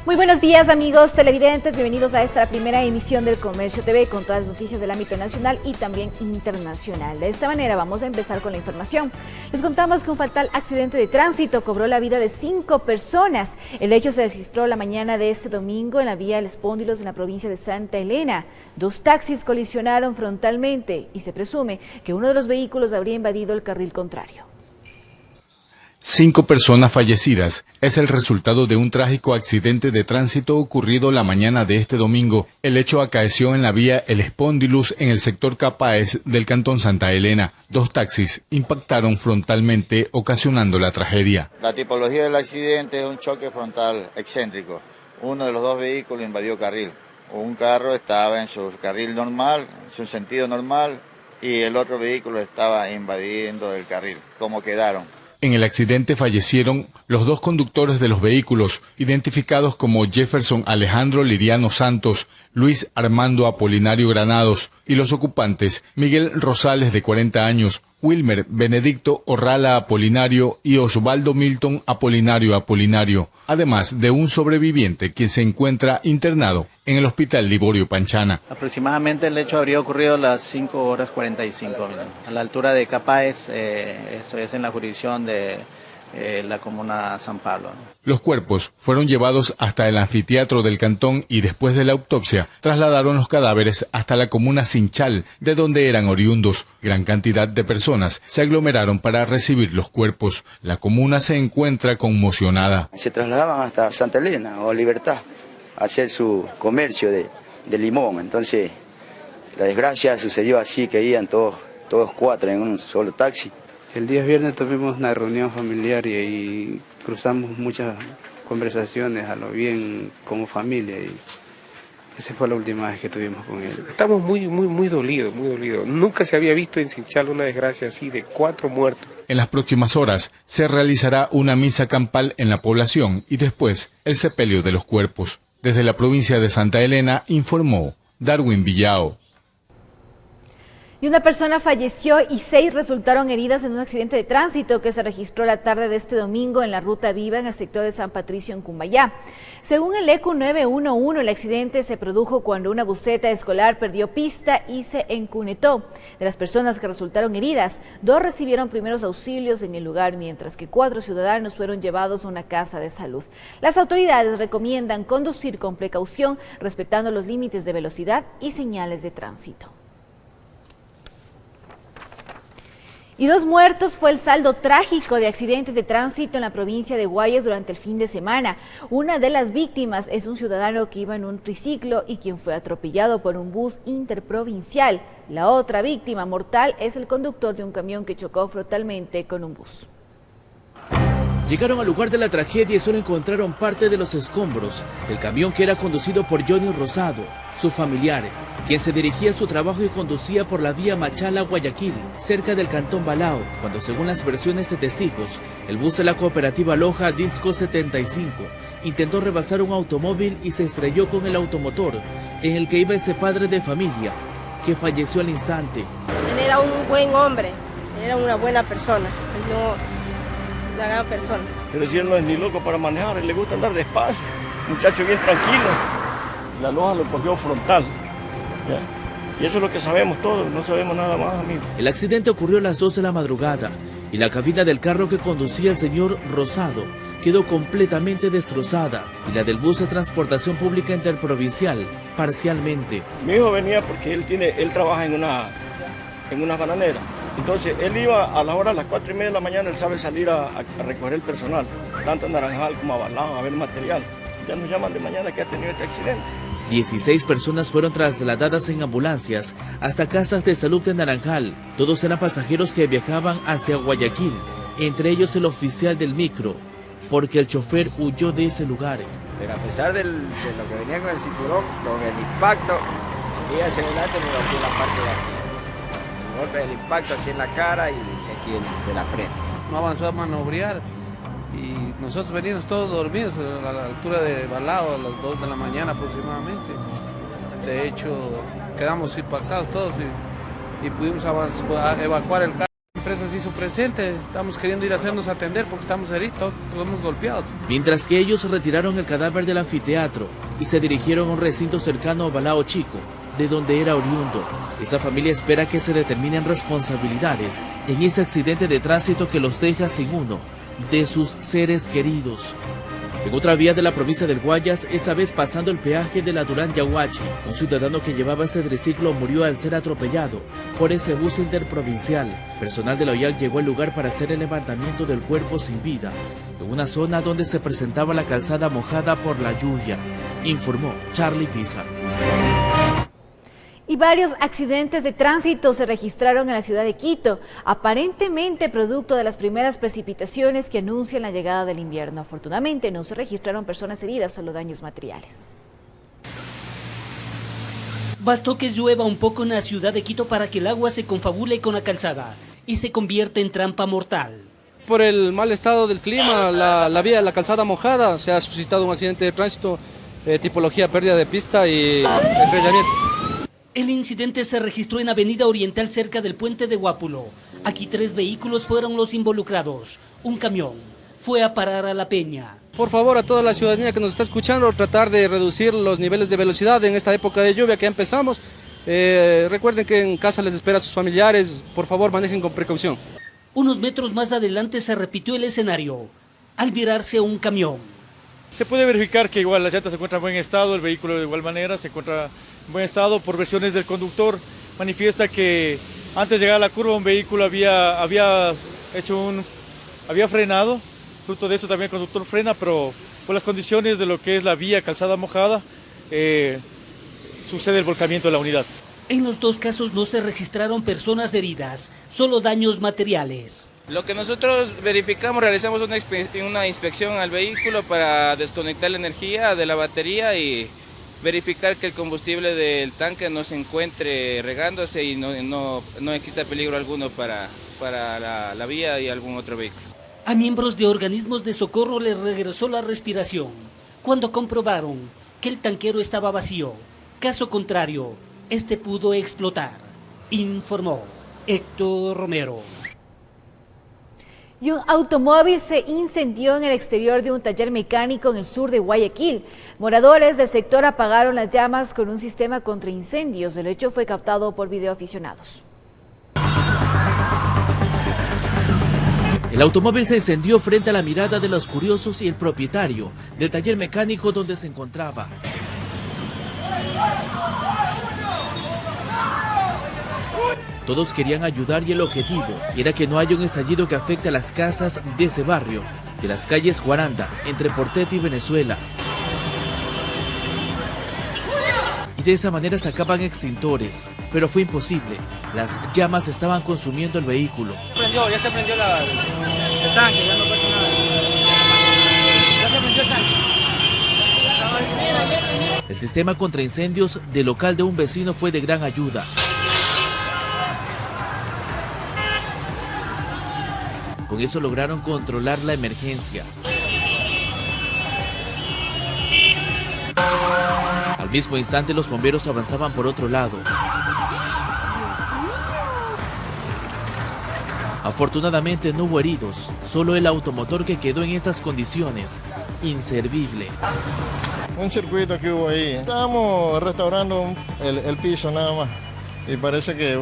Muy buenos días, amigos televidentes, bienvenidos a esta primera emisión del Comercio TV con todas las noticias del ámbito nacional y también internacional. De esta manera vamos a empezar con la información. Les contamos que un fatal accidente de tránsito cobró la vida de 5 personas. El hecho se registró la mañana de este domingo en la vía El Espóndilos en la provincia de Santa Elena. 2 taxis colisionaron frontalmente y se presume que uno de los vehículos habría invadido el carril contrario. 5 personas fallecidas es el resultado de un trágico accidente de tránsito ocurrido la mañana de este domingo. El hecho acaeció en la vía El Espóndilus en el sector Capaes del cantón Santa Elena. 2 taxis impactaron frontalmente, ocasionando la tragedia. La tipología del accidente es un choque frontal excéntrico. Uno de los 2 vehículos invadió carril. Un carro estaba en su carril normal, en su sentido normal, y el otro vehículo estaba invadiendo el carril. ¿Cómo quedaron? En el accidente fallecieron los 2 conductores de los vehículos, identificados como Jefferson Alejandro Liriano Santos, Luis Armando Apolinario Granados, y los ocupantes Miguel Rosales, de 40 años, Wilmer Benedicto Orrala Apolinario y Osvaldo Milton Apolinario, además de un sobreviviente quien se encuentra internado en el Hospital Liborio Panchana. Aproximadamente el hecho habría ocurrido a las 5:45, a la altura de Capaes, esto es en la jurisdicción de la comuna San Pablo. Los cuerpos fueron llevados hasta el anfiteatro del cantón y después de la autopsia trasladaron los cadáveres hasta la comuna Sinchal, de donde eran oriundos. Gran cantidad de personas se aglomeraron para recibir los cuerpos. La comuna se encuentra conmocionada. Se trasladaban hasta Santa Elena o Libertad a hacer su comercio de limón. Entonces la desgracia sucedió así, que iban todos 4 en un solo taxi. El día viernes tuvimos una reunión familiar y ahí cruzamos muchas conversaciones a lo bien como familia, y esa fue la última vez que tuvimos con él. Estamos muy dolidos. Nunca se había visto en Sinchal una desgracia así de 4 muertos. En las próximas horas se realizará una misa campal en la población y después el sepelio de los cuerpos. Desde la provincia de Santa Elena informó Darwin Villao. Y una persona falleció y 6 resultaron heridas en un accidente de tránsito que se registró la tarde de este domingo en la Ruta Viva en el sector de San Patricio en Cumbayá. Según el ECU 911, el accidente se produjo cuando una buseta escolar perdió pista y se encunetó. De las personas que resultaron heridas, 2 recibieron primeros auxilios en el lugar, mientras que 4 ciudadanos fueron llevados a una casa de salud. Las autoridades recomiendan conducir con precaución, respetando los límites de velocidad y señales de tránsito. Y 2 muertos fue el saldo trágico de accidentes de tránsito en la provincia de Guayas durante el fin de semana. Una de las víctimas es un ciudadano que iba en un triciclo y quien fue atropellado por un bus interprovincial. La otra víctima mortal es el conductor de un camión que chocó frontalmente con un bus. Llegaron al lugar de la tragedia y solo encontraron parte de los escombros del camión que era conducido por Johnny Rosado, su familiar, quien se dirigía a su trabajo y conducía por la vía Machala-Guayaquil, cerca del cantón Balao, cuando, según las versiones de testigos, el bus de la cooperativa Loja Disco 75 intentó rebasar un automóvil y se estrelló con el automotor en el que iba ese padre de familia, que falleció al instante. Él era un buen hombre, era una buena persona, una gran persona. Pero si él no es ni loco para manejar, él le gusta andar despacio, muchacho bien tranquilo. La Loja lo cogió frontal, ¿ya? Y eso es lo que sabemos todos, no sabemos nada más, amigos. El accidente ocurrió a las 2 de la madrugada y la cabina del carro que conducía el señor Rosado quedó completamente destrozada, y la del bus de transportación pública interprovincial parcialmente. Mi hijo venía porque él trabaja en una bananera. Entonces él iba a la hora, a las 4:30 de la mañana, él sabe salir a recoger el personal, tanto en Naranjal como a Balao, a ver material. Ya nos llaman de mañana que ha tenido este accidente. 16 personas fueron trasladadas en ambulancias hasta casas de salud de Naranjal. Todos eran pasajeros que viajaban hacia Guayaquil, entre ellos el oficial del micro, porque el chofer huyó de ese lugar. Pero a pesar de lo que venía con el cinturón, con el impacto, y hacia adelante me golpeó la parte de aquí. El golpe del impacto aquí en la cara y aquí de la frente. No avanzó a manobrear y nosotros veníamos todos dormidos a la altura de Balao a las 2 de la mañana aproximadamente. De hecho, quedamos impactados todos y pudimos evacuar el carro. empresa se hizo presente, estamos queriendo ir a hacernos atender porque estamos heridos, estamos golpeados. Mientras que ellos retiraron el cadáver del anfiteatro y se dirigieron a un recinto cercano a Balao Chico, de donde era oriundo. Esa familia espera que se determinen responsabilidades en ese accidente de tránsito que los deja sin uno de sus seres queridos. En otra vía de la provincia del Guayas, esa vez pasando el peaje de la Durán Yaguachi, un ciudadano que llevaba ese triciclo murió al ser atropellado por ese bus interprovincial. Personal de la OIAC llegó al lugar para hacer el levantamiento del cuerpo sin vida, en una zona donde se presentaba la calzada mojada por la lluvia, informó Charlie Pizarro. Y varios accidentes de tránsito se registraron en la ciudad de Quito, aparentemente producto de las primeras precipitaciones que anuncian la llegada del invierno. Afortunadamente no se registraron personas heridas, solo daños materiales. Bastó que llueva un poco en la ciudad de Quito para que el agua se confabule con la calzada y se convierta en trampa mortal. Por el mal estado del clima, la vía de la calzada mojada, se ha suscitado un accidente de tránsito, tipología pérdida de pista y estrellamiento. El incidente se registró en Avenida Oriental cerca del puente de Guápulo. Aquí 3 vehículos fueron los involucrados. Un camión fue a parar a La Peña. Por favor, a toda la ciudadanía que nos está escuchando, tratar de reducir los niveles de velocidad en esta época de lluvia que ya empezamos. Recuerden que en casa les espera a sus familiares. Por favor, manejen con precaución. Unos metros más adelante se repitió el escenario al virarse un camión. Se puede verificar que igual la llanta se encuentra en buen estado, el vehículo de igual manera se encuentra en buen estado. Por versiones del conductor, manifiesta que antes de llegar a la curva un vehículo había frenado. Fruto de eso también el conductor frena, pero por las condiciones de lo que es la vía calzada mojada, sucede el volcamiento de la unidad. En los 2 casos no se registraron personas heridas, solo daños materiales. Lo que nosotros verificamos, realizamos una inspección al vehículo para desconectar la energía de la batería y verificar que el combustible del tanque no se encuentre regándose y no exista peligro alguno para la vía y algún otro vehículo. A miembros de organismos de socorro les regresó la respiración cuando comprobaron que el tanquero estaba vacío. Caso contrario, este pudo explotar, informó Héctor Romero. Y un automóvil se incendió en el exterior de un taller mecánico en el sur de Guayaquil. Moradores del sector apagaron las llamas con un sistema contra incendios. El hecho fue captado por videoaficionados. El automóvil se incendió frente a la mirada de los curiosos y el propietario del taller mecánico donde se encontraba. Todos querían ayudar y el objetivo era que no haya un estallido que afecte a las casas de ese barrio, de las calles Guaranda, entre Portet y Venezuela. Y de esa manera sacaban extintores, pero fue imposible. Las llamas estaban consumiendo el vehículo. Ya se prendió el tanque, ya no pasa nada. Ya se prendió el tanque. El sistema contra incendios del local de un vecino fue de gran ayuda. Con eso lograron controlar la emergencia. Al mismo instante los bomberos avanzaban por otro lado. Afortunadamente no hubo heridos, solo el automotor que quedó en estas condiciones, inservible. Un circuito que hubo ahí. Estábamos restaurando el piso nada más y parece que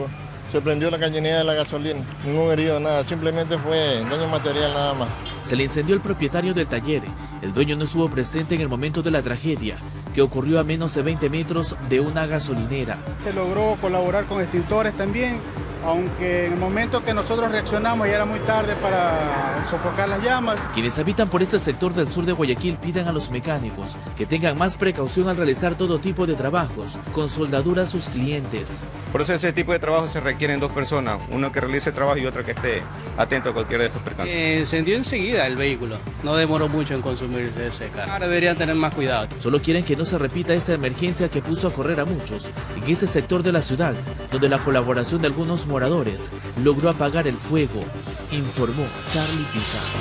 se prendió la cañería de la gasolina. Ningún herido, nada, simplemente fue daño material nada más. Se le incendió el propietario del taller. El dueño no estuvo presente en el momento de la tragedia, que ocurrió a menos de 20 metros de una gasolinera. Se logró colaborar con extintores también, aunque en el momento que nosotros reaccionamos ya era muy tarde para sofocar las llamas. Quienes habitan por este sector del sur de Guayaquil piden a los mecánicos que tengan más precaución al realizar todo tipo de trabajos con soldadura a sus clientes. Por eso ese tipo de trabajo se requieren 2 personas, uno que realice el trabajo y otro que esté atento a cualquiera de estos percances. Encendió enseguida el vehículo, no demoró mucho en consumirse ese carro. Ahora deberían tener más cuidado. Solo quieren que no se repita esta emergencia que puso a correr a muchos en ese sector de la ciudad, donde la colaboración de algunos moradores logró apagar el fuego, informó Charlie Pizarro.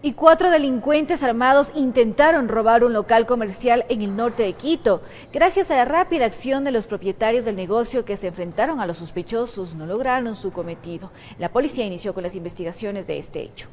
Y 4 delincuentes armados intentaron robar un local comercial en el norte de Quito. Gracias a la rápida acción de los propietarios del negocio que se enfrentaron a los sospechosos, no lograron su cometido. La policía inició con las investigaciones de este hecho.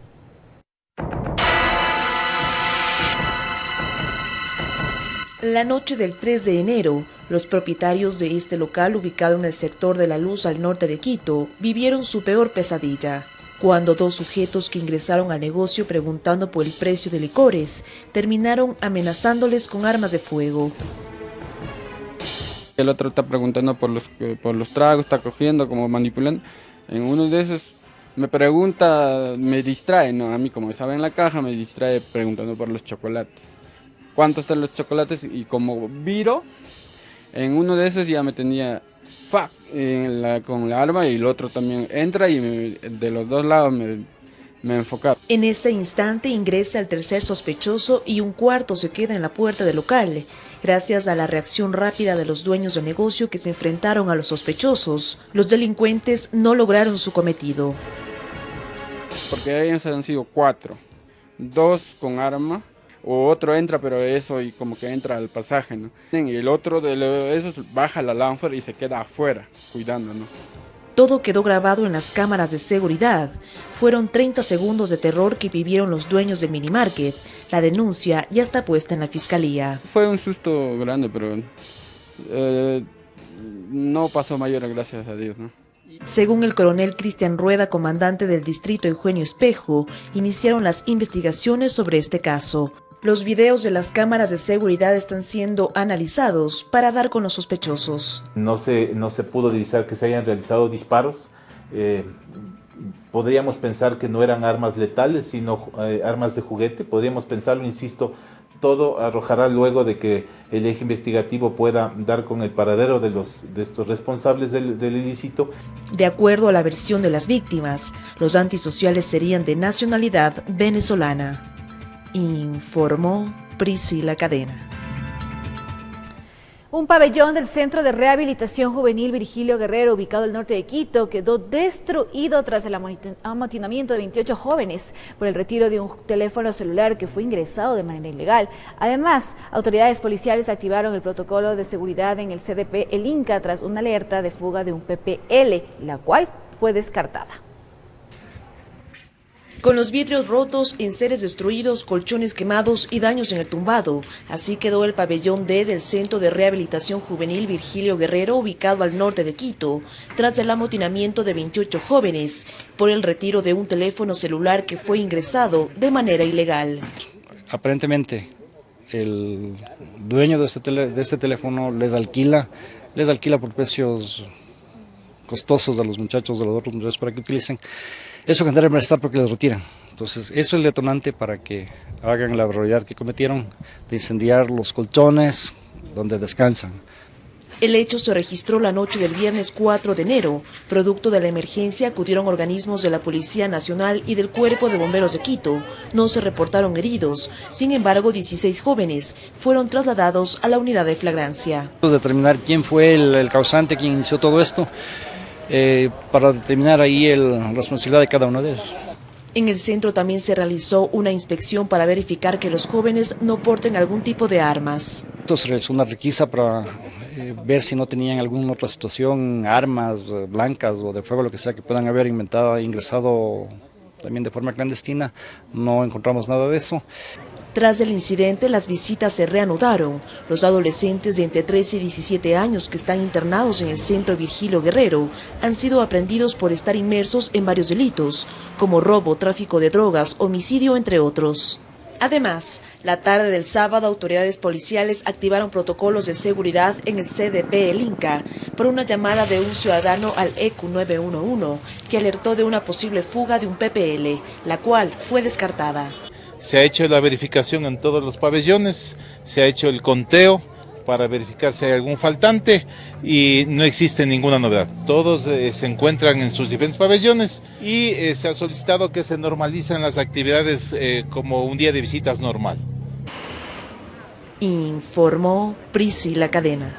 La noche del 3 de enero, los propietarios de este local ubicado en el sector de La Luz al norte de Quito vivieron su peor pesadilla, cuando 2 sujetos que ingresaron al negocio preguntando por el precio de licores, terminaron amenazándoles con armas de fuego. El otro está preguntando por los tragos, está cogiendo, como manipulando. En uno de esos me pregunta, me distrae, ¿no? A mí como estaba en la caja me distrae preguntando por los chocolates. ¿Cuántos están los chocolates? Y como viro, en uno de esos ya me tenía con la arma y el otro también entra y de los dos lados me enfocaron. En ese instante ingresa el tercer sospechoso y un cuarto se queda en la puerta del local. Gracias a la reacción rápida de los dueños del negocio que se enfrentaron a los sospechosos, los delincuentes no lograron su cometido. Porque ellos han sido 4, 2 con arma. O otro entra, pero eso y como que entra al pasaje, ¿no? Y el otro de esos baja la lámpara y se queda afuera, cuidando, ¿no? Todo quedó grabado en las cámaras de seguridad. Fueron 30 segundos de terror que vivieron los dueños del minimarket. La denuncia ya está puesta en la fiscalía. Fue un susto grande, pero no pasó mayor, gracias a Dios, ¿no? Según el coronel Cristian Rueda, comandante del distrito Eugenio Espejo, iniciaron las investigaciones sobre este caso. Los videos de las cámaras de seguridad están siendo analizados para dar con los sospechosos. No se pudo divisar que se hayan realizado disparos. Podríamos pensar que no eran armas letales, sino armas de juguete. Podríamos pensarlo, insisto, todo arrojará luego de que el eje investigativo pueda dar con el paradero de estos responsables del ilícito. De acuerdo a la versión de las víctimas, los antisociales serían de nacionalidad venezolana. Informó Priscila Cadena. Un pabellón del Centro de Rehabilitación Juvenil Virgilio Guerrero, ubicado al norte de Quito, quedó destruido tras el amotinamiento de 28 jóvenes por el retiro de un teléfono celular que fue ingresado de manera ilegal. Además, autoridades policiales activaron el protocolo de seguridad en el CDP El Inca tras una alerta de fuga de un PPL, la cual fue descartada. Con los vidrios rotos, enseres destruidos, colchones quemados y daños en el tumbado, así quedó el pabellón D del Centro de Rehabilitación Juvenil Virgilio Guerrero, ubicado al norte de Quito, tras el amotinamiento de 28 jóvenes por el retiro de un teléfono celular que fue ingresado de manera ilegal. Aparentemente, el dueño de este teléfono les alquila por precios costosos a los muchachos, de los otros muchachos para que utilicen. Eso que deben prestar porque les retiran. Entonces, eso es el detonante para que hagan la barbaridad que cometieron de incendiar los colchones donde descansan. El hecho se registró la noche del viernes 4 de enero. Producto de la emergencia acudieron organismos de la Policía Nacional y del Cuerpo de Bomberos de Quito. No se reportaron heridos. Sin embargo, 16 jóvenes fueron trasladados a la unidad de flagrancia. Determinar quién fue el causante, quién inició todo esto, para determinar ahí la responsabilidad de cada uno de ellos. En el centro también se realizó una inspección para verificar que los jóvenes no porten algún tipo de armas. Se realizó una requisa para ver si no tenían alguna otra situación, armas blancas o de fuego, lo que sea, que puedan haber ingresado también de forma clandestina. No encontramos nada de eso. Tras el incidente, las visitas se reanudaron. Los adolescentes de entre 13 y 17 años que están internados en el Centro Virgilio Guerrero han sido aprehendidos por estar inmersos en varios delitos, como robo, tráfico de drogas, homicidio, entre otros. Además, la tarde del sábado, autoridades policiales activaron protocolos de seguridad en el CDP El Inca por una llamada de un ciudadano al EQ 911 que alertó de una posible fuga de un PPL, la cual fue descartada. Se ha hecho la verificación en todos los pabellones, se ha hecho el conteo para verificar si hay algún faltante y no existe ninguna novedad. Todos se encuentran en sus diferentes pabellones y se ha solicitado que se normalicen las actividades como un día de visitas normal. Informó Priscila Cadena.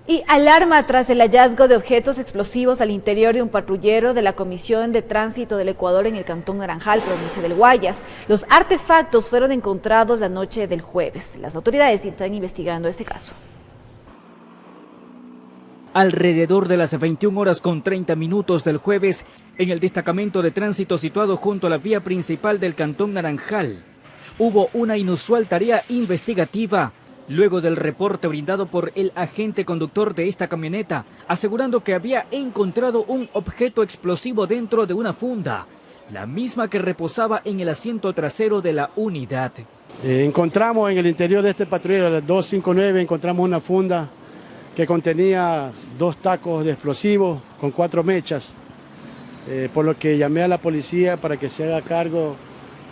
Y alarma tras el hallazgo de objetos explosivos al interior de un patrullero de la Comisión de Tránsito del Ecuador en el Cantón Naranjal, provincia del Guayas. Los artefactos fueron encontrados la noche del jueves. Las autoridades están investigando este caso. Alrededor de las 21:30 del jueves, en el destacamento de tránsito situado junto a la vía principal del Cantón Naranjal, hubo una inusual tarea investigativa, luego del reporte brindado por el agente conductor de esta camioneta, asegurando que había encontrado un objeto explosivo dentro de una funda, la misma que reposaba en el asiento trasero de la unidad. Encontramos en el interior de este patrullero, el 259, encontramos una funda que contenía 2 tacos de explosivos con 4 mechas, por lo que llamé a la policía para que se haga cargo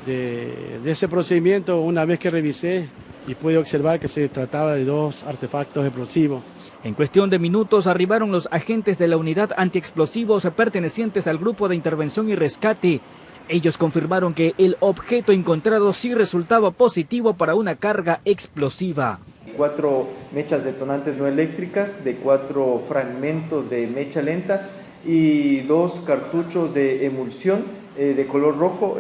de ese procedimiento una vez que revisé y pude observar que se trataba de 2 artefactos explosivos. En cuestión de minutos arribaron los agentes de la unidad antiexplosivos pertenecientes al grupo de intervención y rescate. Ellos confirmaron que el objeto encontrado sí resultaba positivo para una carga explosiva. 4 mechas detonantes no eléctricas, de 4 fragmentos de mecha lenta y 2 cartuchos de emulsión de color rojo,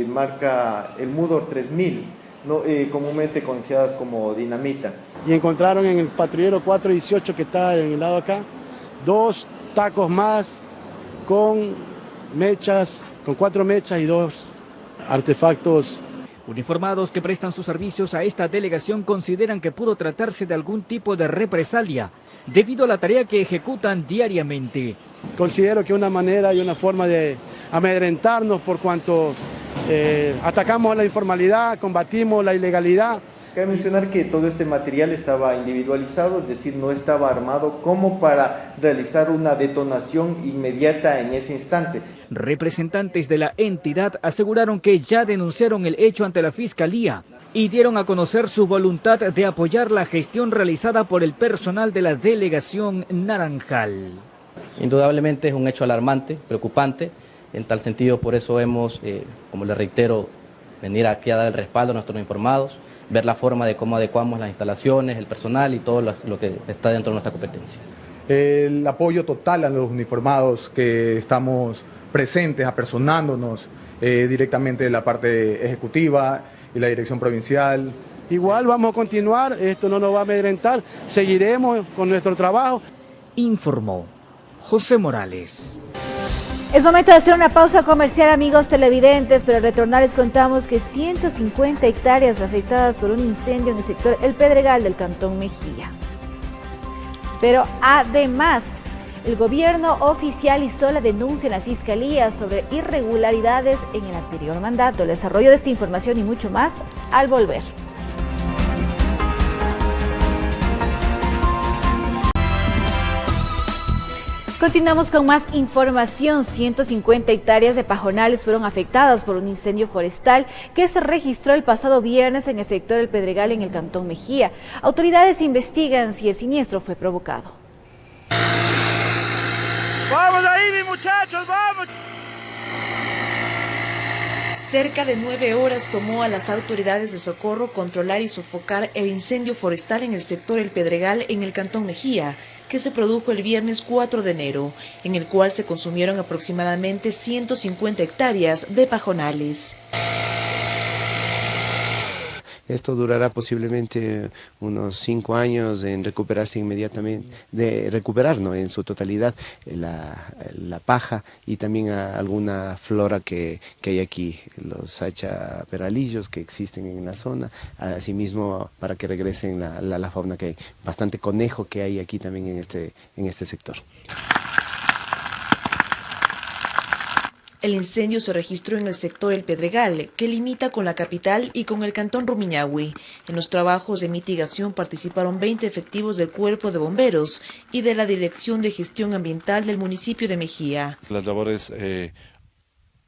marca el Mudor 3000. No, comúnmente conocidas como dinamita. Y encontraron en el patrullero 418 que está en el lado acá, 2 tacos más con mechas, con 4 mechas y 2 artefactos. Uniformados que prestan sus servicios a esta delegación consideran que pudo tratarse de algún tipo de represalia debido a la tarea que ejecutan diariamente. Considero que una manera y una forma de amedrentarnos por cuanto atacamos la informalidad, combatimos la ilegalidad. Cabe mencionar que todo este material estaba individualizado, es decir, no estaba armado como para realizar una detonación inmediata en ese instante. Representantes de la entidad aseguraron que ya denunciaron el hecho ante la Fiscalía y dieron a conocer su voluntad de apoyar la gestión realizada por el personal de la delegación Naranjal. Indudablemente es un hecho alarmante, preocupante. En tal sentido, por eso hemos, como le reitero, venir aquí a dar el respaldo a nuestros informados, ver la forma de cómo adecuamos las instalaciones, el personal y todo lo que está dentro de nuestra competencia. El apoyo total a los uniformados que estamos presentes, apersonándonos directamente de la parte ejecutiva y la dirección provincial. Igual vamos a continuar, esto no nos va a amedrentar, seguiremos con nuestro trabajo. Informó José Morales. Es momento de hacer una pausa comercial, amigos televidentes, pero al retornar les contamos que 150 hectáreas afectadas por un incendio en el sector El Pedregal del Cantón Mejía. Pero además, el gobierno oficializó la denuncia en la Fiscalía sobre irregularidades en el anterior mandato. El desarrollo de esta información y mucho más al volver. Continuamos con más información. 150 hectáreas de pajonales fueron afectadas por un incendio forestal que se registró el pasado viernes en el sector El Pedregal en el Cantón Mejía. Autoridades investigan si el siniestro fue provocado. ¡Vamos ahí, mis muchachos, vamos! Cerca de 9 horas tomó a las autoridades de socorro controlar y sofocar el incendio forestal en el sector El Pedregal en el Cantón Mejía, que se produjo el viernes 4 de enero, en el cual se consumieron aproximadamente 150 hectáreas de pajonales. Esto durará posiblemente unos 5 años en recuperarse inmediatamente, de recuperar, ¿no?, en su totalidad la paja y también alguna flora que hay aquí, los hachaperalillos que existen en la zona, asimismo para que regresen la fauna que hay, bastante conejo que hay aquí también en este sector. El incendio se registró en el sector El Pedregal, que limita con la capital y con el cantón Rumiñahui. En los trabajos de mitigación participaron 20 efectivos del Cuerpo de Bomberos y de la Dirección de Gestión Ambiental del municipio de Mejía. Las labores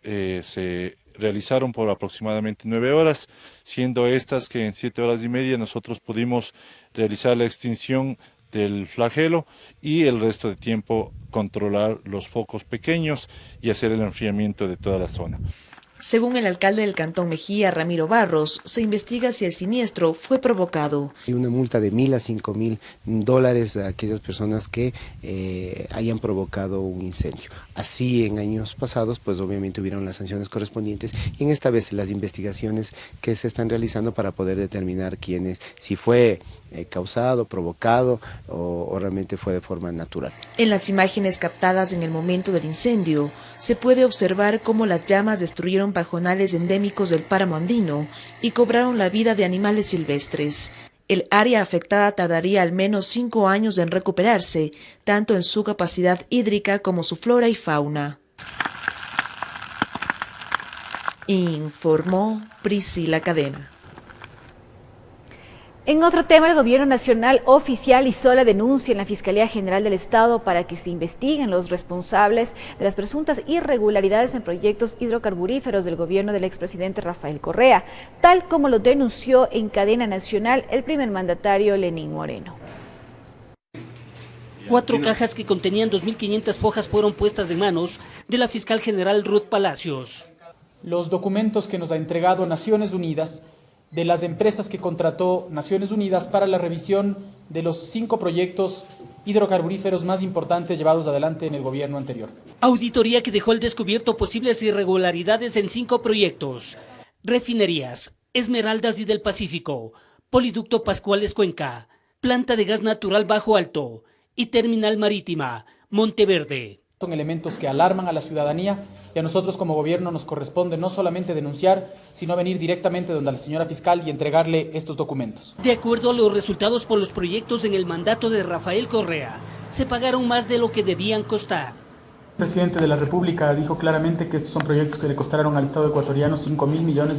se realizaron por aproximadamente 9 horas, siendo estas que en 7 horas y media nosotros pudimos realizar la extinción del flagelo y el resto de tiempo controlar los focos pequeños y hacer el enfriamiento de toda la zona. Según el alcalde del Cantón Mejía, Ramiro Barros, se investiga si el siniestro fue provocado. Hay una multa de $1.000 a $5.000 a aquellas personas que hayan provocado un incendio. Así en años pasados, pues obviamente hubieron las sanciones correspondientes y en esta vez las investigaciones que se están realizando para poder determinar si fue causado, provocado o realmente fue de forma natural. En las imágenes captadas en el momento del incendio, se puede observar cómo las llamas destruyeron pajonales endémicos del páramo andino y cobraron la vida de animales silvestres. El área afectada tardaría al menos 5 años en recuperarse, tanto en su capacidad hídrica como su flora y fauna. Informó Priscila Cadena. En otro tema, el Gobierno Nacional oficializó la denuncia en la Fiscalía General del Estado para que se investiguen los responsables de las presuntas irregularidades en proyectos hidrocarburíferos del gobierno del expresidente Rafael Correa, tal como lo denunció en cadena nacional el primer mandatario Lenín Moreno. 4 cajas que contenían 2.500 hojas fueron puestas en manos de la fiscal general Ruth Palacios. Los documentos que nos ha entregado Naciones Unidas de las empresas que contrató Naciones Unidas para la revisión de los 5 proyectos hidrocarburíferos más importantes llevados adelante en el gobierno anterior. Auditoría que dejó al descubierto posibles irregularidades en 5 proyectos: refinerías, Esmeraldas y del Pacífico, Poliducto Pascuales Cuenca, planta de gas natural Bajo Alto y terminal marítima Monteverde. Son elementos que alarman a la ciudadanía y a nosotros como gobierno nos corresponde no solamente denunciar, sino venir directamente donde la señora fiscal y entregarle estos documentos. De acuerdo a los resultados por los proyectos en el mandato de Rafael Correa, se pagaron más de lo que debían costar. El presidente de la República dijo claramente que estos son proyectos que le costaron al Estado ecuatoriano $5.000 millones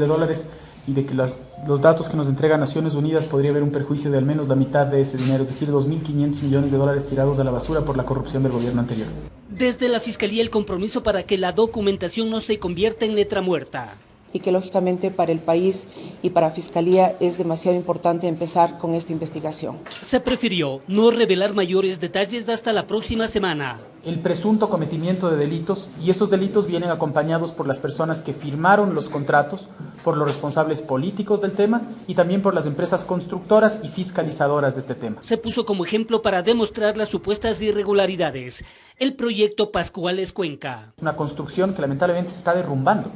y de que los datos que nos entrega Naciones Unidas podría haber un perjuicio de al menos la mitad de ese dinero, es decir, $2.500 millones tirados a la basura por la corrupción del gobierno anterior. Desde la Fiscalía el compromiso para que la documentación no se convierta en letra muerta. Y que lógicamente para el país y para Fiscalía es demasiado importante empezar con esta investigación. Se prefirió no revelar mayores detalles hasta la próxima semana. El presunto cometimiento de delitos, y esos delitos vienen acompañados por las personas que firmaron los contratos, por los responsables políticos del tema y también por las empresas constructoras y fiscalizadoras de este tema. Se puso como ejemplo para demostrar las supuestas irregularidades el proyecto Pascuales Cuenca. Una construcción que lamentablemente se está derrumbando.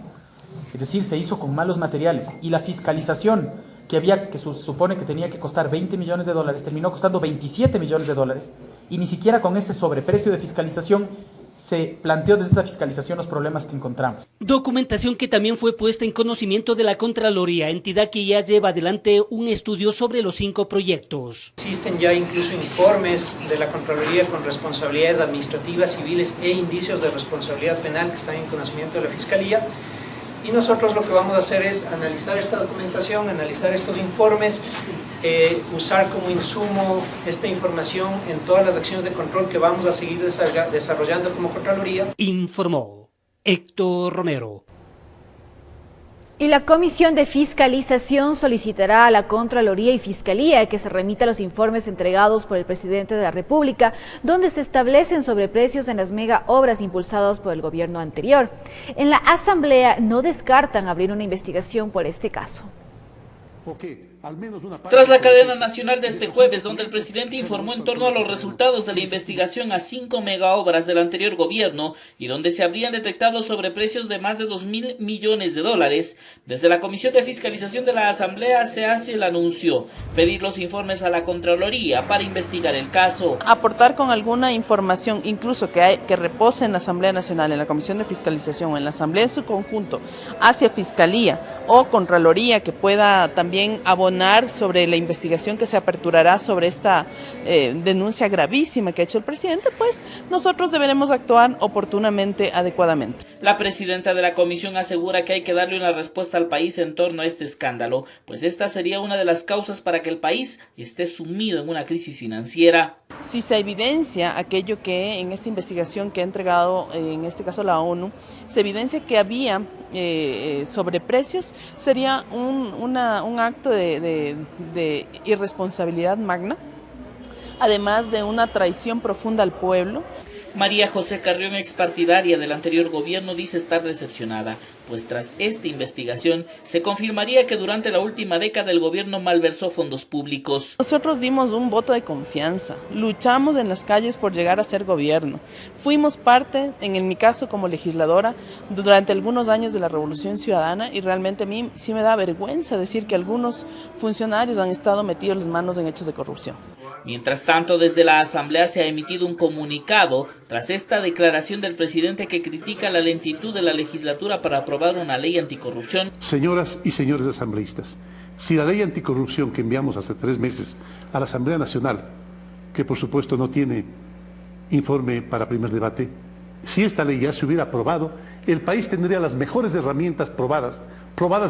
Es decir, se hizo con malos materiales y la fiscalización que se supone que tenía que costar $20 millones, terminó costando $27 millones y ni siquiera con ese sobreprecio de fiscalización se planteó desde esa fiscalización los problemas que encontramos. Documentación que también fue puesta en conocimiento de la Contraloría, entidad que ya lleva adelante un estudio sobre los 5 proyectos. Existen ya incluso informes de la Contraloría con responsabilidades administrativas, civiles e indicios de responsabilidad penal que están en conocimiento de la Fiscalía. Y nosotros lo que vamos a hacer es analizar esta documentación, analizar estos informes, usar como insumo esta información en todas las acciones de control que vamos a seguir desarrollando como Contraloría. Informó Héctor Romero. Y la Comisión de Fiscalización solicitará a la Contraloría y Fiscalía que se remita los informes entregados por el presidente de la República, donde se establecen sobreprecios en las mega obras impulsadas por el gobierno anterior. En la Asamblea no descartan abrir una investigación por este caso. Tras la cadena nacional de este jueves, donde el presidente informó en torno a los resultados de la investigación a 5 megaobras del anterior gobierno y donde se habrían detectado sobreprecios de más de $2.000 millones, desde la Comisión de Fiscalización de la Asamblea se hace el anuncio, pedir los informes a la Contraloría para investigar el caso. Aportar con alguna información, incluso que repose en la Asamblea Nacional, en la Comisión de Fiscalización, en la Asamblea en su conjunto, hacia Fiscalía o Contraloría, que pueda también abonar sobre la investigación que se aperturará sobre esta denuncia gravísima que ha hecho el presidente, pues nosotros deberemos actuar oportunamente, adecuadamente. La presidenta de la comisión asegura que hay que darle una respuesta al país en torno a este escándalo, pues esta sería una de las causas para que el país esté sumido en una crisis financiera. Si se evidencia aquello que en esta investigación que ha entregado, en este caso la ONU, se evidencia que había sobreprecios, sería un acto de irresponsabilidad magna, además de una traición profunda al pueblo. María José Carrión, expartidaria del anterior gobierno, dice estar decepcionada, pues tras esta investigación se confirmaría que durante la última década el gobierno malversó fondos públicos. Nosotros dimos un voto de confianza, luchamos en las calles por llegar a ser gobierno, fuimos parte, en mi caso como legisladora, durante algunos años de la Revolución Ciudadana, y realmente a mí sí me da vergüenza decir que algunos funcionarios han estado metidos las manos en hechos de corrupción. Mientras tanto, desde la Asamblea se ha emitido un comunicado tras esta declaración del presidente que critica la lentitud de la legislatura para aprobar una ley anticorrupción. Señoras y señores asambleístas, si la ley anticorrupción que enviamos hace 3 meses a la Asamblea Nacional, que por supuesto no tiene informe para primer debate, si esta ley ya se hubiera aprobado, el país tendría las mejores herramientas probadas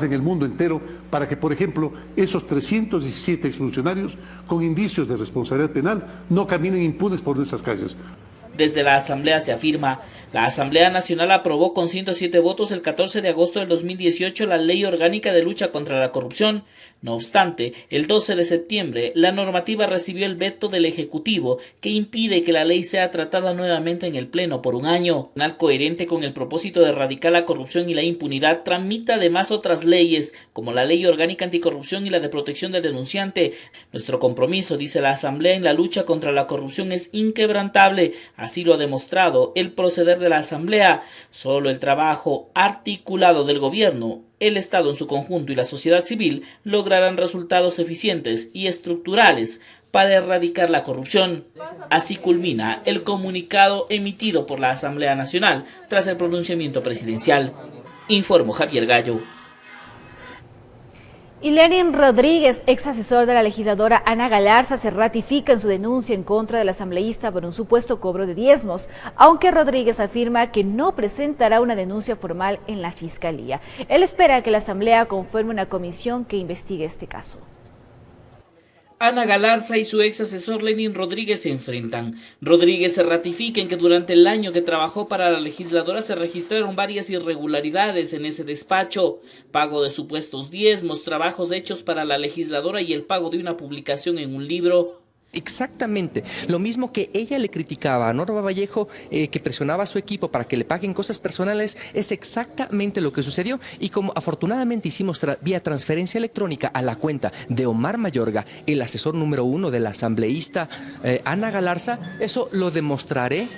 en el mundo entero para que, por ejemplo, esos 317 exfuncionarios con indicios de responsabilidad penal no caminen impunes por nuestras calles. Desde la Asamblea se afirma, la Asamblea Nacional aprobó con 107 votos el 14 de agosto del 2018 la Ley Orgánica de Lucha contra la Corrupción. No obstante, el 12 de septiembre, la normativa recibió el veto del Ejecutivo, que impide que la ley sea tratada nuevamente en el Pleno por un año. Coherente con el propósito de erradicar la corrupción y la impunidad, tramita además otras leyes, como la Ley Orgánica Anticorrupción y la de Protección del Denunciante. Nuestro compromiso, dice la Asamblea, en la lucha contra la corrupción es inquebrantable. Así lo ha demostrado el proceder de la Asamblea. Solo el trabajo articulado del gobierno, el Estado en su conjunto y la sociedad civil lograrán resultados eficientes y estructurales para erradicar la corrupción. Así culmina el comunicado emitido por la Asamblea Nacional tras el pronunciamiento presidencial. Informó Javier Gallo. Y Lenin Rodríguez, ex asesor de la legisladora Ana Galarza, se ratifica en su denuncia en contra del asambleísta por un supuesto cobro de diezmos, aunque Rodríguez afirma que no presentará una denuncia formal en la Fiscalía. Él espera que la Asamblea conforme una comisión que investigue este caso. Ana Galarza y su ex asesor Lenin Rodríguez se enfrentan. Rodríguez se ratifica en que durante el año que trabajó para la legisladora se registraron varias irregularidades en ese despacho: pago de supuestos diezmos, trabajos hechos para la legisladora y el pago de una publicación en un libro. Exactamente, lo mismo que ella le criticaba a Norma Vallejo, que presionaba a su equipo para que le paguen cosas personales, es exactamente lo que sucedió. Y como afortunadamente hicimos vía transferencia electrónica a la cuenta de Omar Mayorga, el asesor número 1 de la asambleísta Ana Galarza, eso lo demostraré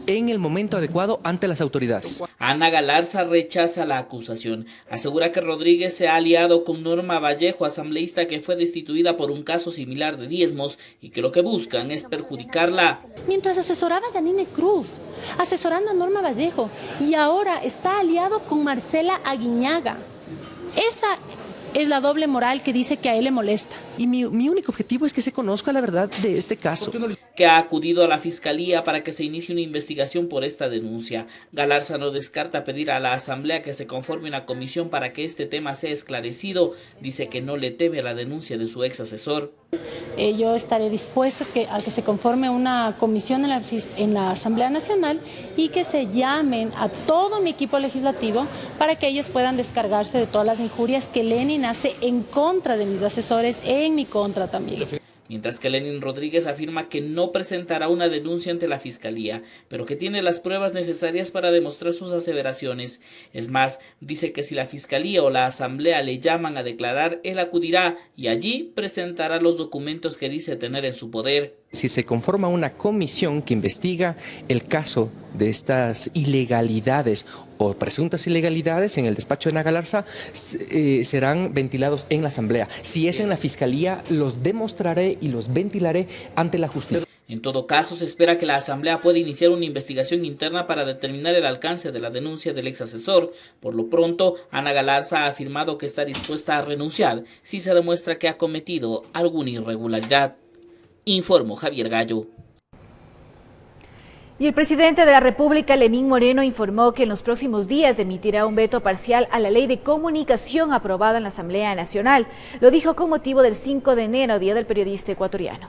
en el momento adecuado ante las autoridades. Ana Galarza rechaza la acusación. Asegura que Rodríguez se ha aliado con Norma Vallejo, asambleísta que fue destituida por un caso similar de diezmos, y que lo que buscan es perjudicarla. Mientras asesoraba a Yanine Cruz, asesorando a Norma Vallejo, y ahora está aliado con Marcela Aguiñaga. Esa es la doble moral que dice que a él le molesta. Y mi único objetivo es que se conozca la verdad de este caso. Que ha acudido a la Fiscalía para que se inicie una investigación por esta denuncia. Galarza no descarta pedir a la Asamblea que se conforme una comisión para que este tema sea esclarecido. Dice que no le teme a la denuncia de su ex asesor. Yo estaré dispuesta a que se conforme una comisión en la Asamblea Nacional y que se llamen a todo mi equipo legislativo para que ellos puedan descargarse de todas las injurias que Lenin hace en contra de mis asesores, en mi contra también. Mientras que Lenin Rodríguez afirma que no presentará una denuncia ante la Fiscalía, pero que tiene las pruebas necesarias para demostrar sus aseveraciones. Es más, dice que si la Fiscalía o la Asamblea le llaman a declarar, él acudirá y allí presentará los documentos que dice tener en su poder. Si se conforma una comisión que investiga el caso de estas ilegalidades o presuntas ilegalidades en el despacho de Ana Galarza, serán ventilados en la Asamblea. Si es en la Fiscalía, los demostraré y los ventilaré ante la justicia. En todo caso, se espera que la Asamblea pueda iniciar una investigación interna para determinar el alcance de la denuncia del ex asesor. Por lo pronto, Ana Galarza ha afirmado que está dispuesta a renunciar si se demuestra que ha cometido alguna irregularidad. Informó Javier Gallo. Y el presidente de la República, Lenín Moreno, informó que en los próximos días emitirá un veto parcial a la ley de comunicación aprobada en la Asamblea Nacional. Lo dijo con motivo del 5 de enero, Día del Periodista Ecuatoriano.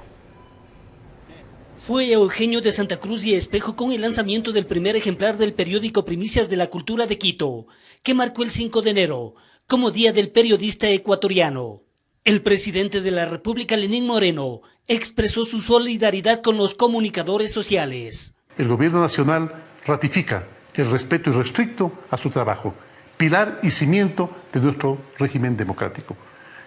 Fue Eugenio de Santa Cruz y Espejo con el lanzamiento del primer ejemplar del periódico Primicias de la Cultura de Quito, que marcó el 5 de enero como Día del Periodista Ecuatoriano. El presidente de la República, Lenín Moreno, expresó su solidaridad con los comunicadores sociales. El Gobierno Nacional ratifica el respeto irrestricto a su trabajo, pilar y cimiento de nuestro régimen democrático.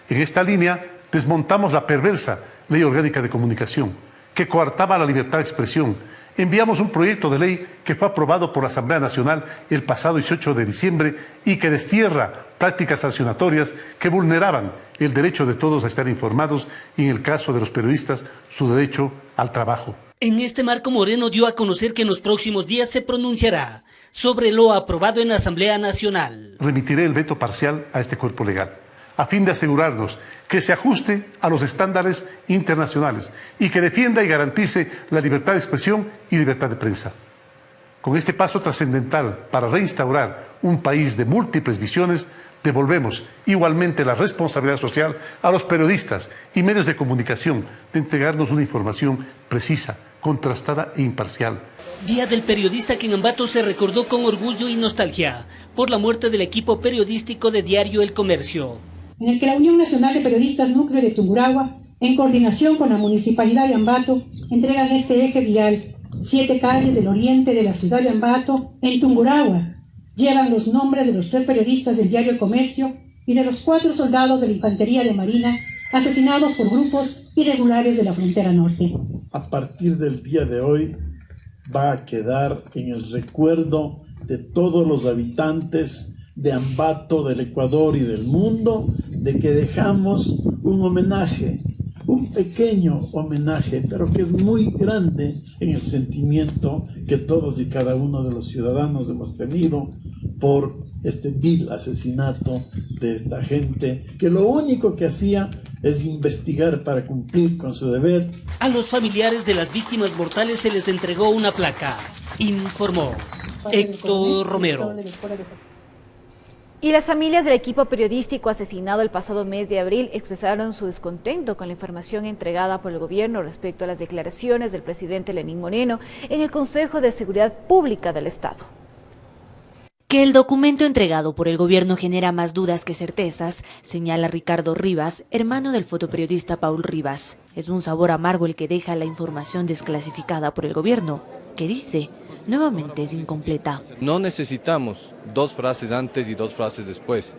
En esta línea, desmontamos la perversa Ley Orgánica de Comunicación, que coartaba la libertad de expresión. Enviamos un proyecto de ley que fue aprobado por la Asamblea Nacional el pasado 18 de diciembre y que destierra prácticas sancionatorias que vulneraban el derecho de todos a estar informados y, en el caso de los periodistas, su derecho al trabajo. En este marco, Moreno dio a conocer que en los próximos días se pronunciará sobre lo aprobado en la Asamblea Nacional. Remitiré el veto parcial a este cuerpo legal, a fin de asegurarnos que se ajuste a los estándares internacionales y que defienda y garantice la libertad de expresión y libertad de prensa. Con este paso trascendental para reinstaurar un país de múltiples visiones, devolvemos igualmente la responsabilidad social a los periodistas y medios de comunicación de entregarnos una información precisa, contrastada e imparcial. Día del periodista que en Ambato se recordó con orgullo y nostalgia por la muerte del equipo periodístico de Diario El Comercio, en el que la Unión Nacional de Periodistas Núcleo de Tungurahua, en coordinación con la Municipalidad de Ambato, entregan este eje vial, 7 calles del oriente de la ciudad de Ambato, en Tungurahua. Llevan los nombres de los 3 periodistas del Diario El Comercio y de los 4 soldados de la Infantería de Marina asesinados por grupos irregulares de la frontera norte. A partir del día de hoy va a quedar en el recuerdo de todos los habitantes de Ambato, del Ecuador y del mundo, de que dejamos un homenaje, un pequeño homenaje, pero que es muy grande en el sentimiento que todos y cada uno de los ciudadanos hemos tenido por este vil asesinato de esta gente, que lo único que hacía es investigar para cumplir con su deber. A los familiares de las víctimas mortales se les entregó una placa, informó Héctor Romero. Y las familias del equipo periodístico asesinado el pasado mes de abril expresaron su descontento con la información entregada por el gobierno respecto a las declaraciones del presidente Lenín Moreno en el Consejo de Seguridad Pública del Estado. Que el documento entregado por el gobierno genera más dudas que certezas, señala Ricardo Rivas, hermano del fotoperiodista Paul Rivas. Es un sabor amargo el que deja la información desclasificada por el gobierno, que dice nuevamente es incompleta. No necesitamos 2 frases antes y 2 frases después.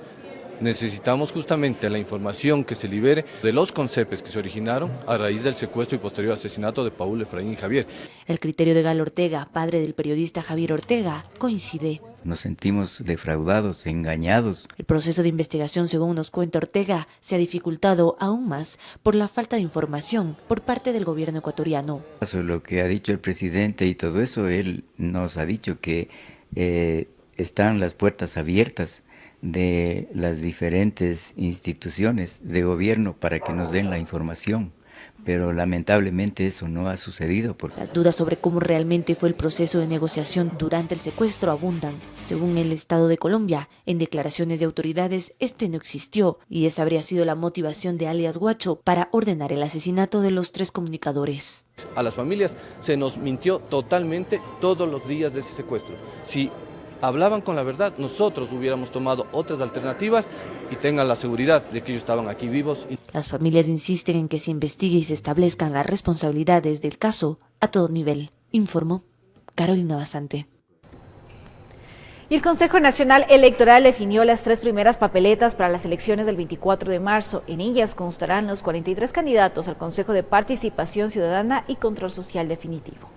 Necesitamos justamente la información que se libere de los conceptos que se originaron a raíz del secuestro y posterior asesinato de Paul, Efraín y Javier. El criterio de Galo Ortega, padre del periodista Javier Ortega, coincide. Nos sentimos defraudados, engañados. El proceso de investigación, según nos cuenta Ortega, se ha dificultado aún más por la falta de información por parte del gobierno ecuatoriano. Lo que ha dicho el presidente y todo eso, él nos ha dicho que están las puertas abiertas de las diferentes instituciones de gobierno para que nos den la información, pero lamentablemente eso no ha sucedido. Las dudas sobre cómo realmente fue el proceso de negociación durante el secuestro abundan. Según el Estado de Colombia, en declaraciones de autoridades, este no existió y esa habría sido la motivación de alias Guacho para ordenar el asesinato de los 3 comunicadores. A las familias se nos mintió totalmente todos los días de ese secuestro. Si hablaban con la verdad, nosotros hubiéramos tomado otras alternativas y tengan la seguridad de que ellos estaban aquí vivos. Las familias insisten en que se investigue y se establezcan las responsabilidades del caso a todo nivel, informó Carolina Basante. Y el Consejo Nacional Electoral definió las 3 primeras papeletas para las elecciones del 24 de marzo. En ellas constarán los 43 candidatos al Consejo de Participación Ciudadana y Control Social Definitivo.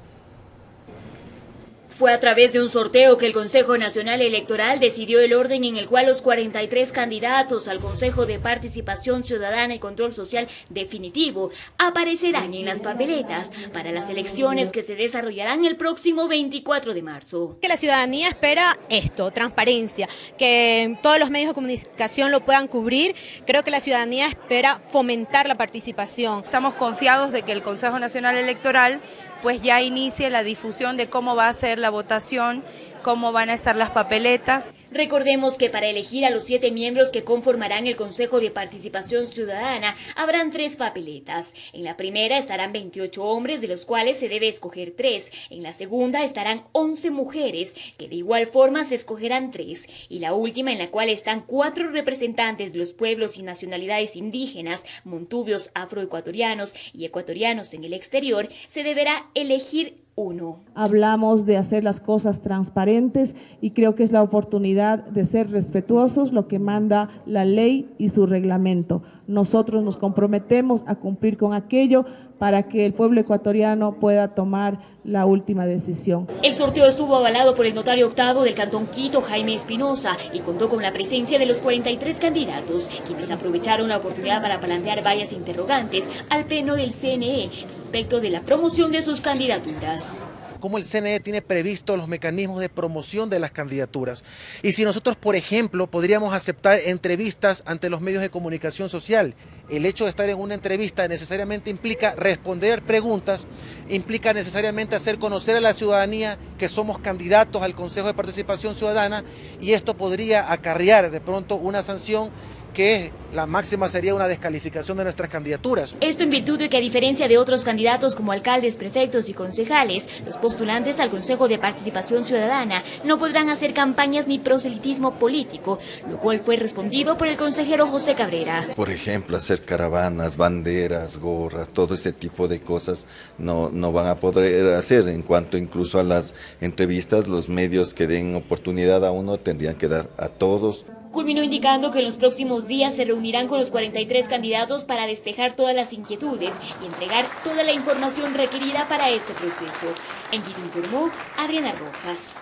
Fue a través de un sorteo que el Consejo Nacional Electoral decidió el orden en el cual los 43 candidatos al Consejo de Participación Ciudadana y Control Social Definitivo aparecerán en las papeletas para las elecciones que se desarrollarán el próximo 24 de marzo. Que la ciudadanía espera esto, transparencia, que todos los medios de comunicación lo puedan cubrir. Creo que la ciudadanía espera fomentar la participación. Estamos confiados de que el Consejo Nacional Electoral pues ya inicie la difusión de cómo va a ser la votación, cómo van a estar las papeletas. Recordemos que para elegir a los 7 miembros que conformarán el Consejo de Participación Ciudadana habrán 3 papeletas. En la primera estarán 28 hombres, de los cuales se debe escoger 3. En la segunda estarán 11 mujeres, que de igual forma se escogerán 3. Y la última, en la cual están 4 representantes de los pueblos y nacionalidades indígenas, montubios, afroecuatorianos y ecuatorianos en el exterior, se deberá elegir 1. Hablamos de hacer las cosas transparentes y creo que es la oportunidad de ser respetuosos, lo que manda la ley y su reglamento. Nosotros nos comprometemos a cumplir con aquello para que el pueblo ecuatoriano pueda tomar la última decisión. El sorteo estuvo avalado por el notario octavo del Cantón Quito, Jaime Espinosa, y contó con la presencia de los 43 candidatos, quienes aprovecharon la oportunidad para plantear varias interrogantes al Pleno del CNE respecto de la promoción de sus candidaturas. Cómo el CNE tiene previsto los mecanismos de promoción de las candidaturas. Y si nosotros, por ejemplo, podríamos aceptar entrevistas ante los medios de comunicación social. El hecho de estar en una entrevista necesariamente implica responder preguntas, implica necesariamente hacer conocer a la ciudadanía que somos candidatos al Consejo de Participación Ciudadana, y esto podría acarrear de pronto una sanción que la máxima sería una descalificación de nuestras candidaturas. Esto en virtud de que, a diferencia de otros candidatos como alcaldes, prefectos y concejales, los postulantes al Consejo de Participación Ciudadana no podrán hacer campañas ni proselitismo político, lo cual fue respondido por el consejero José Cabrera. Por ejemplo, hacer caravanas, banderas, gorras, todo ese tipo de cosas no van a poder hacer. En cuanto incluso a las entrevistas, los medios que den oportunidad a uno tendrían que dar a todos. Culminó indicando que en los próximos días se reunirán con los 43 candidatos para despejar todas las inquietudes y entregar toda la información requerida para este proceso. En Quito informó Adriana Rojas.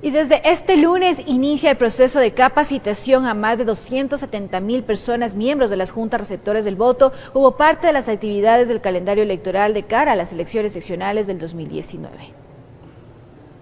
Y desde este lunes inicia el proceso de capacitación a más de 270.000 personas, miembros de las juntas receptores del voto, como parte de las actividades del calendario electoral de cara a las elecciones seccionales del 2019.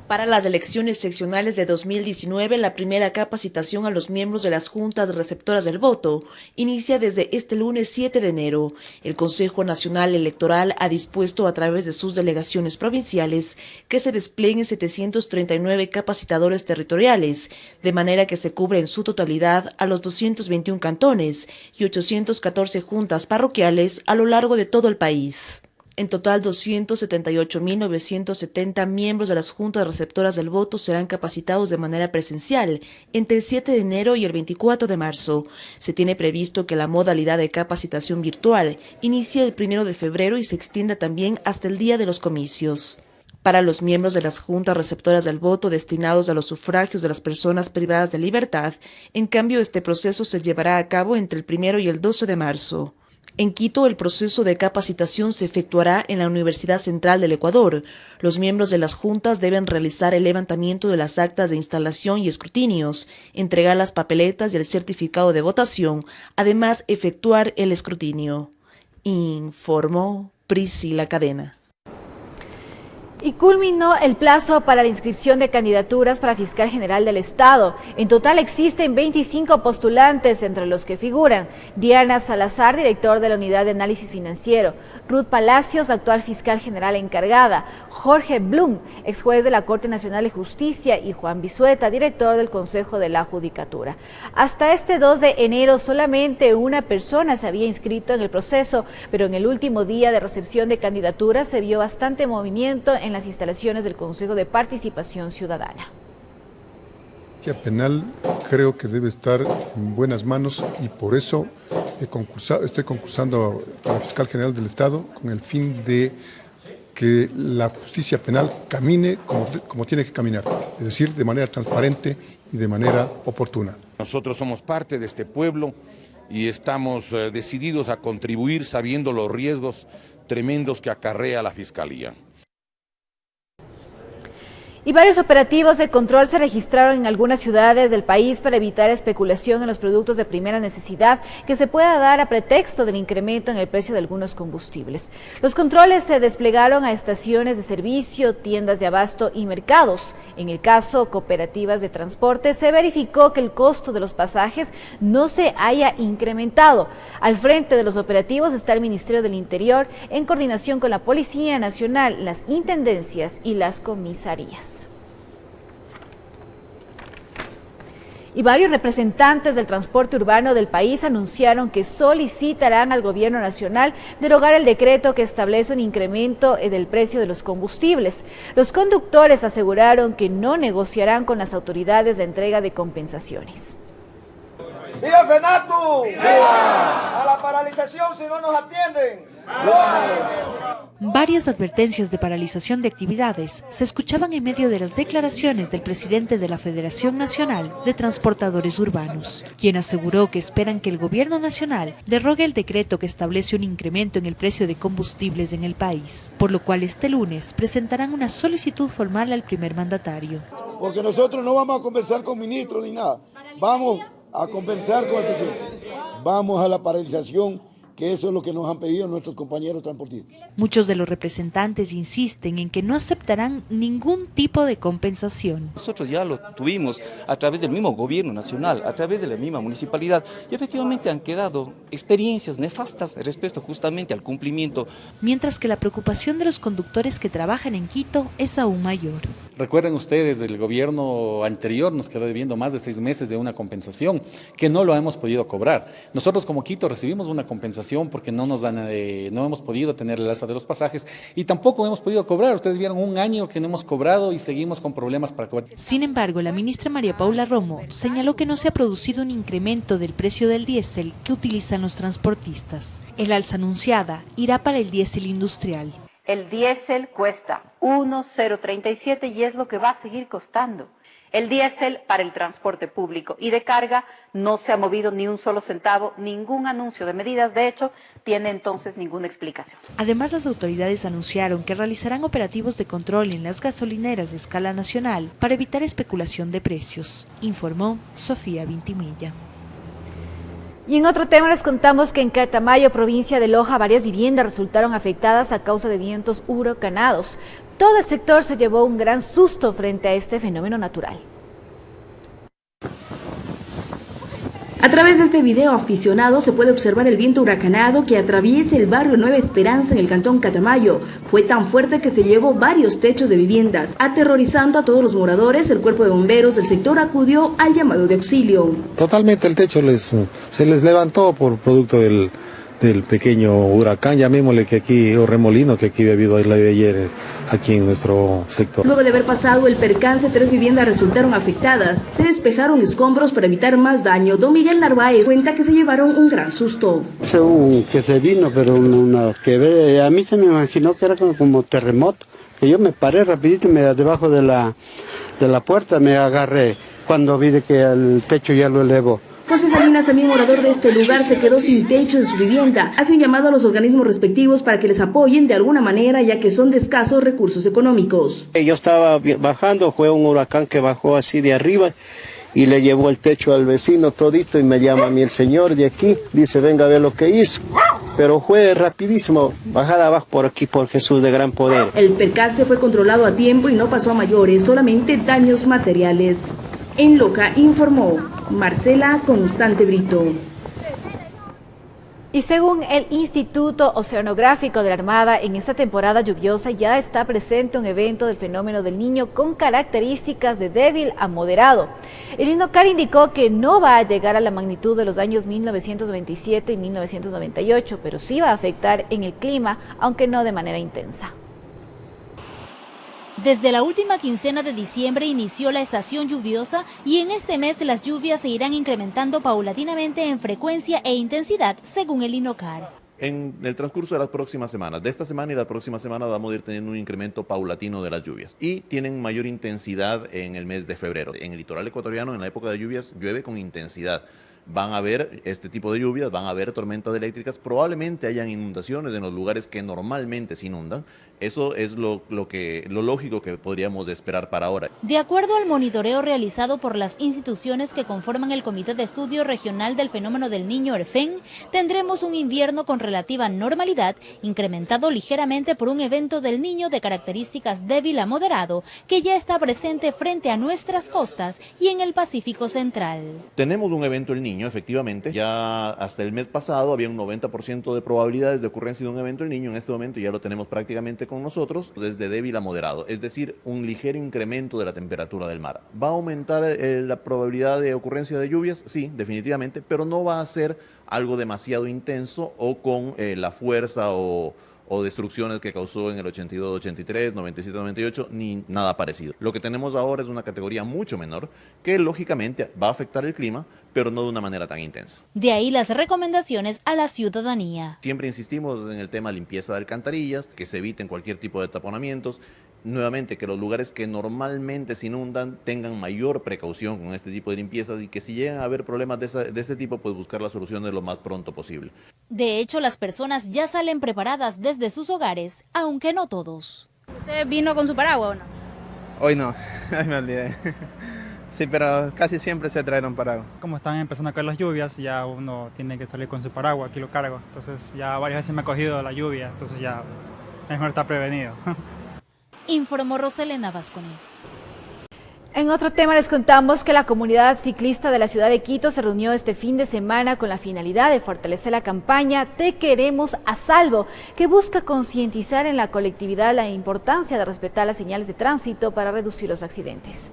Para las elecciones seccionales de 2019, la primera capacitación a los miembros de las juntas receptoras del voto inicia desde este lunes 7 de enero. El Consejo Nacional Electoral ha dispuesto a través de sus delegaciones provinciales que se desplieguen 739 capacitadores territoriales, de manera que se cubre en su totalidad a los 221 cantones y 814 juntas parroquiales a lo largo de todo el país. En total, 278.970 miembros de las juntas receptoras del voto serán capacitados de manera presencial entre el 7 de enero y el 24 de marzo. Se tiene previsto que la modalidad de capacitación virtual inicie el 1 de febrero y se extienda también hasta el día de los comicios. Para los miembros de las juntas receptoras del voto destinados a los sufragios de las personas privadas de libertad, en cambio, este proceso se llevará a cabo entre el 1 y el 12 de marzo. En Quito, el proceso de capacitación se efectuará en la Universidad Central del Ecuador. Los miembros de las juntas deben realizar el levantamiento de las actas de instalación y escrutinios, entregar las papeletas y el certificado de votación, además efectuar el escrutinio. Informó Priscila Cadena. Y culminó el plazo para la inscripción de candidaturas para fiscal general del Estado. En total existen 25 postulantes, entre los que figuran Diana Salazar, director de la Unidad de Análisis Financiero, Ruth Palacios, actual fiscal general encargada, Jorge Blum, ex juez de la Corte Nacional de Justicia, y Juan Bisueta, director del Consejo de la Judicatura. Hasta este 2 de enero solamente una persona se había inscrito en el proceso, pero en el último día de recepción de candidaturas se vio bastante movimiento en las instalaciones del Consejo de Participación Ciudadana. La penal creo que debe estar en buenas manos y por eso estoy concursando para fiscal general del Estado con el fin de que la justicia penal camine como tiene que caminar, es decir, de manera transparente y de manera oportuna. Nosotros somos parte de este pueblo y estamos decididos a contribuir sabiendo los riesgos tremendos que acarrea la Fiscalía. Y varios operativos de control se registraron en algunas ciudades del país para evitar especulación en los productos de primera necesidad que se pueda dar a pretexto del incremento en el precio de algunos combustibles. Los controles se desplegaron a estaciones de servicio, tiendas de abasto y mercados. En el caso cooperativas de transporte, se verificó que el costo de los pasajes no se haya incrementado. Al frente de los operativos está el Ministerio del Interior en coordinación con la Policía Nacional, las intendencias y las comisarías. Y varios representantes del transporte urbano del país anunciaron que solicitarán al gobierno nacional derogar el decreto que establece un incremento del precio de los combustibles. Los conductores aseguraron que no negociarán con las autoridades de entrega de compensaciones. ¡Viva FENATU! ¡Viva! A la paralización si no nos atienden. Varias advertencias de paralización de actividades se escuchaban en medio de las declaraciones del presidente de la Federación Nacional de Transportadores Urbanos, quien aseguró que esperan que el gobierno nacional derogue el decreto que establece un incremento en el precio de combustibles en el país, por lo cual este lunes presentarán una solicitud formal al primer mandatario. Porque nosotros no vamos a conversar con ministros ni nada, vamos a conversar con el presidente, vamos a la paralización, que eso es lo que nos han pedido nuestros compañeros transportistas. Muchos de los representantes insisten en que no aceptarán ningún tipo de compensación. Nosotros ya lo tuvimos a través del mismo gobierno nacional, a través de la misma municipalidad, y efectivamente han quedado experiencias nefastas respecto justamente al cumplimiento. Mientras que la preocupación de los conductores que trabajan en Quito es aún mayor. Recuerden ustedes, el gobierno anterior nos quedó debiendo más de 6 meses de una compensación que no lo hemos podido cobrar. Nosotros como Quito recibimos una compensación porque no hemos podido tener el alza de los pasajes y tampoco hemos podido cobrar. Ustedes vieron 1 año que no hemos cobrado y seguimos con problemas para cobrar. Sin embargo, la ministra María Paula Romo señaló que no se ha producido un incremento del precio del diésel que utilizan los transportistas. El alza anunciada irá para el diésel industrial. El diésel cuesta 1,037 y es lo que va a seguir costando. El diésel para el transporte público y de carga no se ha movido ni un solo centavo, ningún anuncio de medidas, de hecho, tiene entonces ninguna explicación. Además, las autoridades anunciaron que realizarán operativos de control en las gasolineras de escala nacional para evitar especulación de precios, informó Sofía Vintimilla. Y en otro tema les contamos que en Catamayo, provincia de Loja, varias viviendas resultaron afectadas a causa de vientos huracanados. Todo el sector se llevó un gran susto frente a este fenómeno natural. A través de este video aficionado se puede observar el viento huracanado que atraviesa el barrio Nueva Esperanza en el cantón Catamayo. Fue tan fuerte que se llevó varios techos de viviendas. Aterrorizando a todos los moradores, el cuerpo de bomberos del sector acudió al llamado de auxilio. Totalmente el techo se les levantó por producto del pequeño huracán, llamémosle, que aquí, o remolino que aquí ha habido ayer aquí en nuestro sector. Luego de haber pasado el percance, 3 viviendas resultaron afectadas. Se despejaron escombros para evitar más daño. Don Miguel Narváez cuenta que se llevaron un gran susto. Que se vino, pero a mí se me imaginó que era como terremoto. Que yo me paré rapidito, debajo de la puerta me agarré cuando vi que el techo ya lo elevó. José Salinas, también morador de este lugar, se quedó sin techo en su vivienda. Hace un llamado a los organismos respectivos para que les apoyen de alguna manera, ya que son de escasos recursos económicos. Yo estaba bajando, fue un huracán que bajó así de arriba y le llevó el techo al vecino todito y me llama a mí el señor de aquí, dice venga a ver lo que hizo. Pero fue rapidísimo, bajada abajo por aquí por Jesús de Gran Poder. El percance fue controlado a tiempo y no pasó a mayores, solamente daños materiales. En Loja informó Marcela Constante Brito. Y según el Instituto Oceanográfico de la Armada, en esta temporada lluviosa ya está presente un evento del fenómeno del Niño con características de débil a moderado. El INOCAR indicó que no va a llegar a la magnitud de los años 1927 y 1998, pero sí va a afectar en el clima, aunque no de manera intensa. Desde la última quincena de diciembre inició la estación lluviosa y en este mes las lluvias se irán incrementando paulatinamente en frecuencia e intensidad, según el INOCAR. En el transcurso de las próximas semanas, de esta semana y la próxima semana, vamos a ir teniendo un incremento paulatino de las lluvias y tienen mayor intensidad en el mes de febrero. En el litoral ecuatoriano, en la época de lluvias, llueve con intensidad. Van a haber este tipo de lluvias, van a haber tormentas eléctricas, probablemente hayan inundaciones en los lugares que normalmente se inundan. Eso es lo lógico que podríamos esperar para ahora. De acuerdo al monitoreo realizado por las instituciones que conforman el Comité de Estudio Regional del Fenómeno del Niño ERFEN, tendremos un invierno con relativa normalidad, incrementado ligeramente por un evento del Niño de características débil a moderado, que ya está presente frente a nuestras costas y en el Pacífico Central. Tenemos un evento del Niño, efectivamente. Ya hasta el mes pasado había un 90% de probabilidades de ocurrencia de un evento del Niño. En este momento ya lo tenemos prácticamente con nosotros, desde débil a moderado, es decir, un ligero incremento de la temperatura del mar. ¿Va a aumentar la probabilidad de ocurrencia de lluvias? Sí, definitivamente, pero no va a ser algo demasiado intenso o con la fuerza o o destrucciones que causó en el 82, 83, 97, 98, ni nada parecido. Lo que tenemos ahora es una categoría mucho menor que lógicamente va a afectar el clima, pero no de una manera tan intensa. De ahí las recomendaciones a la ciudadanía. Siempre insistimos en el tema de limpieza de alcantarillas, que se eviten cualquier tipo de taponamientos. Nuevamente, que los lugares que normalmente se inundan tengan mayor precaución con este tipo de limpiezas y que si llegan a haber problemas de este tipo, pues buscar la solución lo más pronto posible. De hecho, las personas ya salen preparadas desde sus hogares, aunque no todos. ¿Usted vino con su paraguas o no? Hoy no, ay, me olvidé. Sí, pero casi siempre se traen paraguas. Como están empezando a caer las lluvias, ya uno tiene que salir con su paraguas, aquí lo cargo. Entonces ya varias veces me ha cogido la lluvia, entonces ya es mejor estar prevenido. Informó Roselena Vascones. En otro tema les contamos que la comunidad ciclista de la ciudad de Quito se reunió este fin de semana con la finalidad de fortalecer la campaña Te Queremos a Salvo, que busca concientizar en la colectividad la importancia de respetar las señales de tránsito para reducir los accidentes.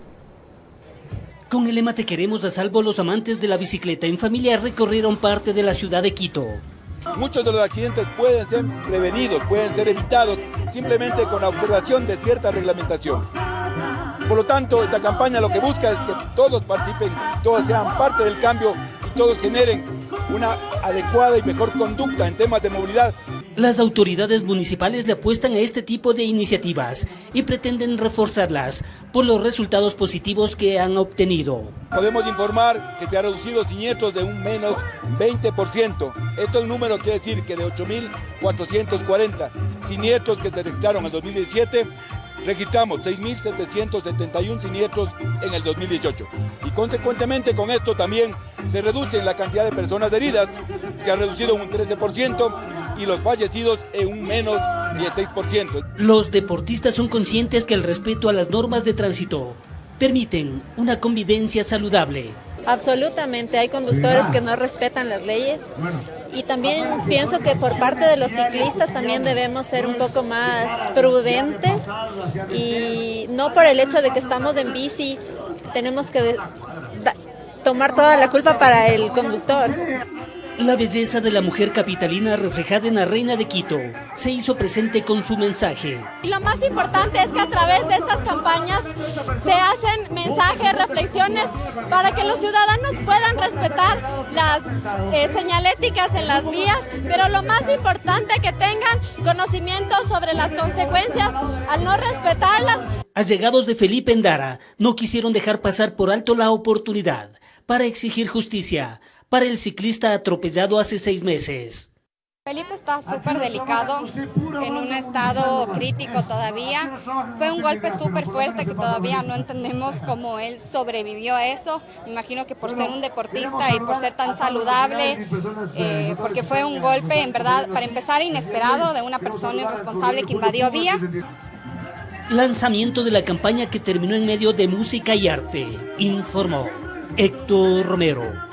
Con el lema Te Queremos a Salvo, los amantes de la bicicleta en familia recorrieron parte de la ciudad de Quito. Muchos de los accidentes pueden ser prevenidos, pueden ser evitados simplemente con la observación de cierta reglamentación. Por lo tanto, esta campaña lo que busca es que todos participen, todos sean parte del cambio y todos generen una adecuada y mejor conducta en temas de movilidad. Las autoridades municipales le apuestan a este tipo de iniciativas y pretenden reforzarlas por los resultados positivos que han obtenido. Podemos informar que se han reducido siniestros de un menos 20%. Esto es un número que quiere decir que de 8.440 siniestros que se registraron en el 2017, registramos 6.771 siniestros en el 2018. Y consecuentemente con esto también se reduce la cantidad de personas heridas, se ha reducido un 13%, y los fallecidos en un menos 16%. Los deportistas son conscientes que el respeto a las normas de tránsito permiten una convivencia saludable. Absolutamente, hay conductores que no respetan las leyes y también pienso que por parte de los ciclistas también debemos ser un poco más prudentes y no por el hecho de que estamos en bici tenemos que tomar toda la culpa para el conductor. La belleza de la mujer capitalina reflejada en la reina de Quito se hizo presente con su mensaje. Y lo más importante es que a través de estas campañas se hacen mensajes, reflexiones para que los ciudadanos puedan respetar las señaléticas en las vías, pero lo más importante que tengan conocimiento sobre las consecuencias al no respetarlas. Allegados de Felipe Endara no quisieron dejar pasar por alto la oportunidad para exigir justicia para el ciclista atropellado hace 6 meses. Felipe está súper delicado, en un estado crítico todavía. Fue un golpe súper fuerte que todavía no entendemos cómo él sobrevivió a eso. Me imagino que por ser un deportista y por ser tan saludable, porque fue un golpe, en verdad, para empezar, inesperado de una persona irresponsable que invadió vía. Lanzamiento de la campaña que terminó en medio de música y arte, informó Héctor Romero.